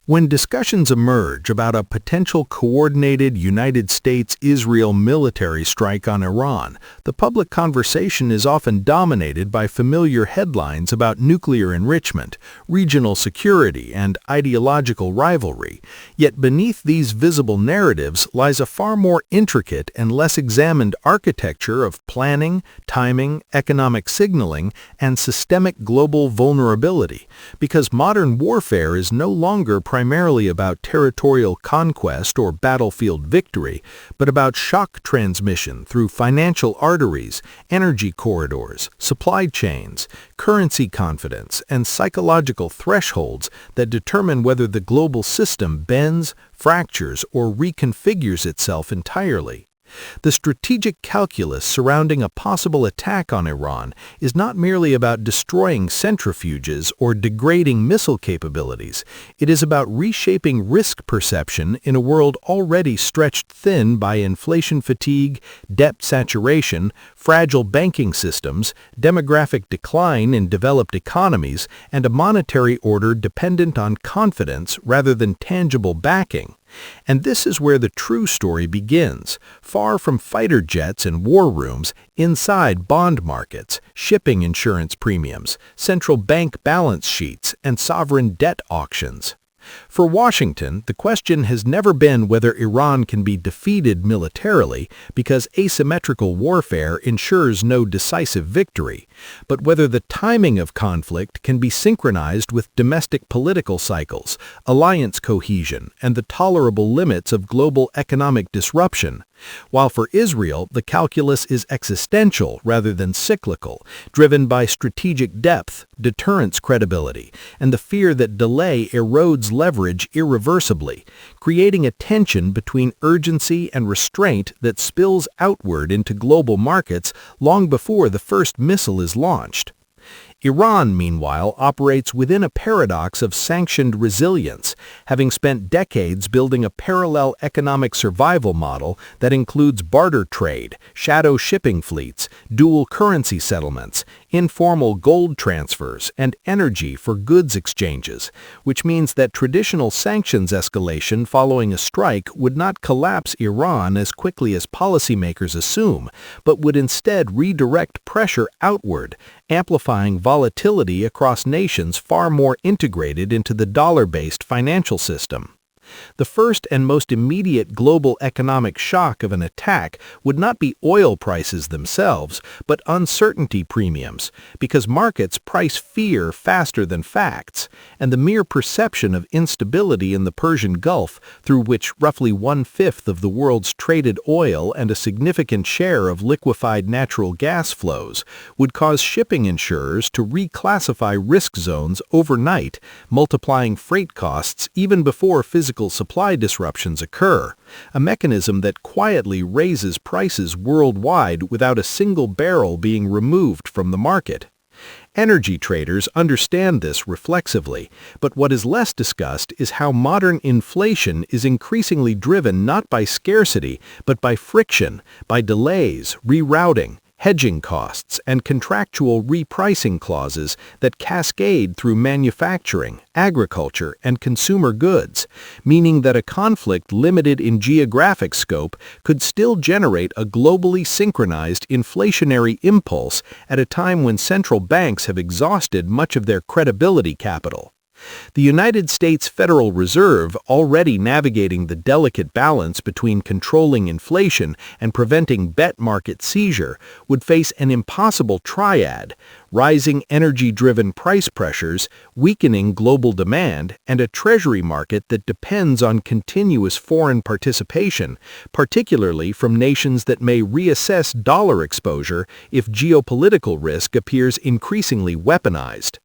When discussions emerge about a potential coordinated United States-Israel military strike on Iran, the public conversation is often dominated by familiar headlines about nuclear enrichment, regional security, and ideological rivalry. Yet beneath these visible narratives lies a far more intricate and less examined architecture of planning, timing, economic signaling, and systemic global vulnerability, because modern warfare is no longer primarily about territorial conquest or battlefield victory, but about shock transmission through financial arteries, energy corridors, supply chains, currency confidence, and psychological thresholds that determine whether the global system bends, fractures, or reconfigures itself entirely. The strategic calculus surrounding a possible attack on Iran is not merely about destroying centrifuges or degrading missile capabilities. It is about reshaping risk perception in a world already stretched thin by inflation fatigue, debt saturation, fragile banking systems, demographic decline in developed economies, and a monetary order dependent on confidence rather than tangible backing. And this is where the true story begins, far from fighter jets and war rooms, inside bond markets, shipping insurance premiums, central bank balance sheets, and sovereign debt auctions. For Washington, the question has never been whether Iran can be defeated militarily, because asymmetrical warfare ensures no decisive victory, but whether the timing of conflict can be synchronized with domestic political cycles, alliance cohesion, and the tolerable limits of global economic disruption. While for Israel, the calculus is existential rather than cyclical, driven by strategic depth, deterrence credibility, and the fear that delay erodes leverage irreversibly, creating a tension between urgency and restraint that spills outward into global markets long before the first missile is launched. Iran, meanwhile, operates within a paradox of sanctioned resilience, having spent decades building a parallel economic survival model that includes barter trade, shadow shipping fleets, dual currency settlements, informal gold transfers, and energy for goods exchanges, which means that traditional sanctions escalation following a strike would not collapse Iran as quickly as policymakers assume, but would instead redirect pressure outward, amplifying volatility across nations far more integrated into the dollar-based financial system. The first and most immediate global economic shock of an attack would not be oil prices themselves, but uncertainty premiums, because markets price fear faster than facts, and the mere perception of instability in the Persian Gulf, through which roughly one-fifth of the world's traded oil and a significant share of liquefied natural gas flows, would cause shipping insurers to reclassify risk zones overnight, multiplying freight costs even before physical supply disruptions occur, a mechanism that quietly raises prices worldwide without a single barrel being removed from the market. Energy traders understand this reflexively, but what is less discussed is how modern inflation is increasingly driven not by scarcity, but by friction, by delays, rerouting, hedging costs, and contractual repricing clauses that cascade through manufacturing, agriculture, and consumer goods, meaning that a conflict limited in geographic scope could still generate a globally synchronized inflationary impulse at a time when central banks have exhausted much of their credibility capital. The United States Federal Reserve, already navigating the delicate balance between controlling inflation and preventing bet market seizure, would face an impossible triad: rising energy-driven price pressures, weakening global demand, and a treasury market that depends on continuous foreign participation, particularly from nations that may reassess dollar exposure if geopolitical risk appears increasingly weaponized.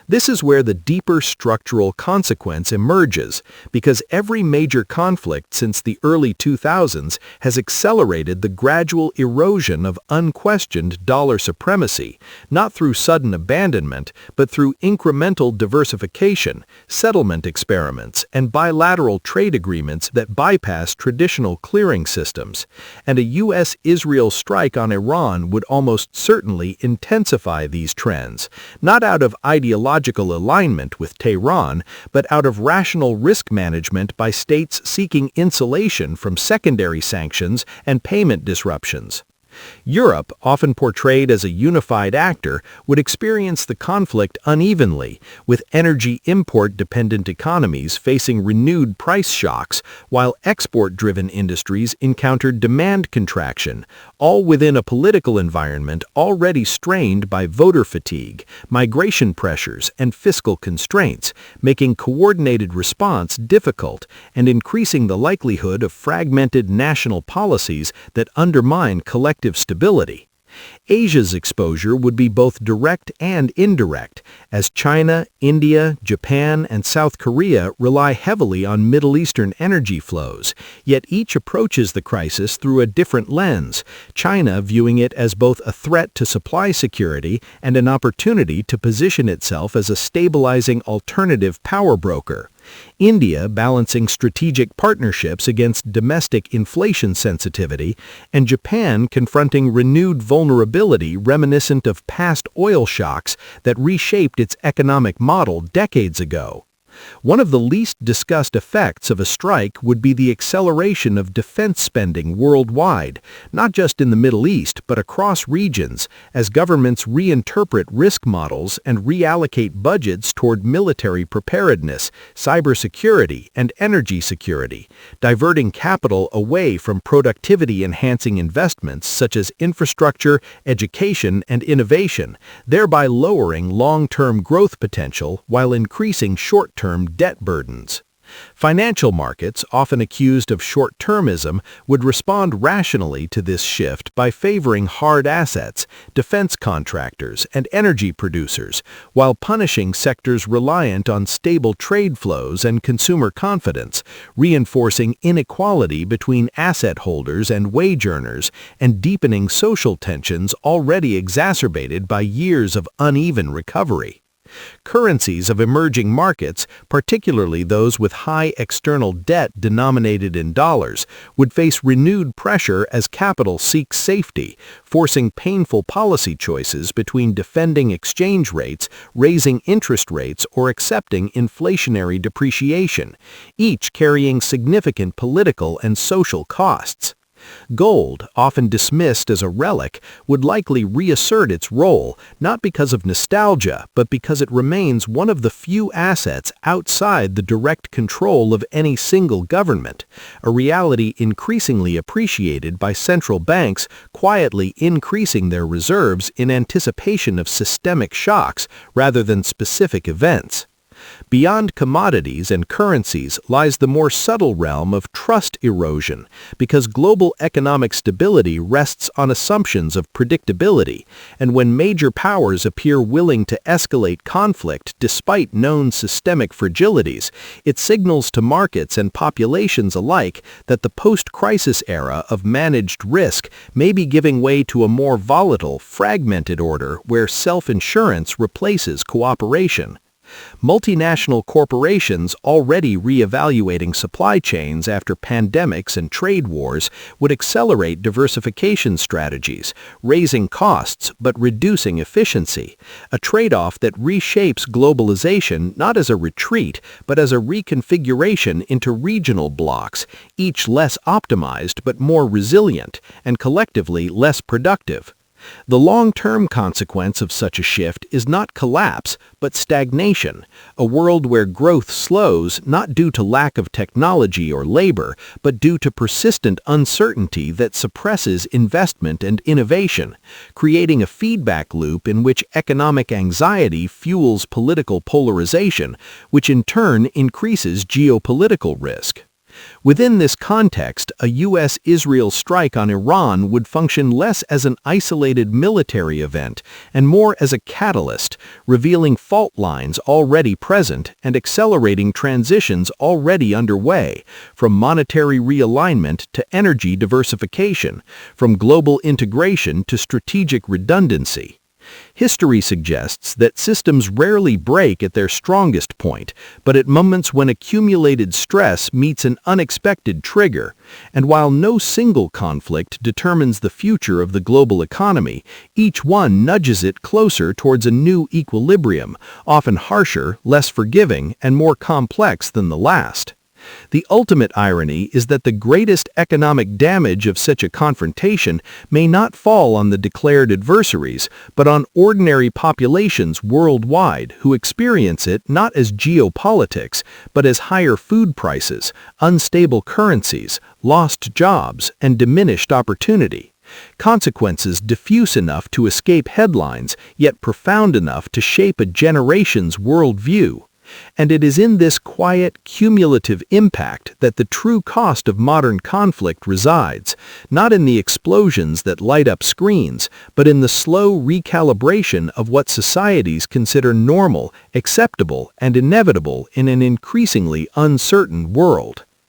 This is where the deeper structural consequence emerges, because every major conflict since the early 2000s has accelerated the gradual erosion of unquestioned dollar supremacy, not through sudden abandonment, but through incremental diversification, settlement experiments, and bilateral trade agreements that bypass traditional clearing systems. And a U.S.-Israel strike on Iran would almost certainly intensify these trends, not out of ideological ideological alignment with Tehran, but out of rational risk management by states seeking insulation from secondary sanctions and payment disruptions. Europe, often portrayed as a unified actor, would experience the conflict unevenly, with energy import-dependent economies facing renewed price shocks, while export-driven industries encountered demand contraction, all within a political environment already strained by voter fatigue, migration pressures, and fiscal constraints, making coordinated response difficult and increasing the likelihood of fragmented national policies that undermine collective stability. Asia's exposure would be both direct and indirect, as China, India, Japan, and South Korea rely heavily on Middle Eastern energy flows, yet each approaches the crisis through a different lens, China viewing it as both a threat to supply security and an opportunity to position itself as a stabilizing alternative power broker. India balancing strategic partnerships against domestic inflation sensitivity, and Japan confronting renewed vulnerability reminiscent of past oil shocks that reshaped its economic model decades ago. One of the least discussed effects of a strike would be the acceleration of defense spending worldwide, not just in the Middle East but across regions, as governments reinterpret risk models and reallocate budgets toward military preparedness, cybersecurity, and energy security, diverting capital away from productivity-enhancing investments such as infrastructure, education, and innovation, thereby lowering long-term growth potential while increasing short-term debt burdens. Financial markets, often accused of short-termism, would respond rationally to this shift by favoring hard assets, defense contractors, and energy producers, while punishing sectors reliant on stable trade flows and consumer confidence, reinforcing inequality between asset holders and wage earners, and deepening social tensions already exacerbated by years of uneven recovery. Currencies of emerging markets, particularly those with high external debt denominated in dollars, would face renewed pressure as capital seeks safety, forcing painful policy choices between defending exchange rates, raising interest rates, or accepting inflationary depreciation, each carrying significant political and social costs. Gold, often dismissed as a relic, would likely reassert its role, not because of nostalgia, but because it remains one of the few assets outside the direct control of any single government, a reality increasingly appreciated by central banks quietly increasing their reserves in anticipation of systemic shocks rather than specific events. Beyond commodities and currencies lies the more subtle realm of trust erosion, because global economic stability rests on assumptions of predictability, and when major powers appear willing to escalate conflict despite known systemic fragilities, it signals to markets and populations alike that the post-crisis era of managed risk may be giving way to a more volatile, fragmented order where self-insurance replaces cooperation. Multinational corporations already reevaluating supply chains after pandemics and trade wars would accelerate diversification strategies, raising costs but reducing efficiency, a trade-off that reshapes globalization not as a retreat but as a reconfiguration into regional blocks, each less optimized but more resilient, and collectively less productive. The long-term consequence of such a shift is not collapse, but stagnation, a world where growth slows not due to lack of technology or labor, but due to persistent uncertainty that suppresses investment and innovation, creating a feedback loop in which economic anxiety fuels political polarization, which in turn increases geopolitical risk. Within this context, a U.S.-Israel strike on Iran would function less as an isolated military event and more as a catalyst, revealing fault lines already present and accelerating transitions already underway, from monetary realignment to energy diversification, from global integration to strategic redundancy. History suggests that systems rarely break at their strongest point, but at moments when accumulated stress meets an unexpected trigger. And while no single conflict determines the future of the global economy, each one nudges it closer towards a new equilibrium, often harsher, less forgiving, and more complex than the last. The ultimate irony is that the greatest economic damage of such a confrontation may not fall on the declared adversaries, but on ordinary populations worldwide who experience it not as geopolitics, but as higher food prices, unstable currencies, lost jobs, and diminished opportunity. Consequences diffuse enough to escape headlines, yet profound enough to shape a generation's worldview. And it is in this quiet, cumulative impact that the true cost of modern conflict resides, not in the explosions that light up screens, but in the slow recalibration of what societies consider normal, acceptable, and inevitable in an increasingly uncertain world.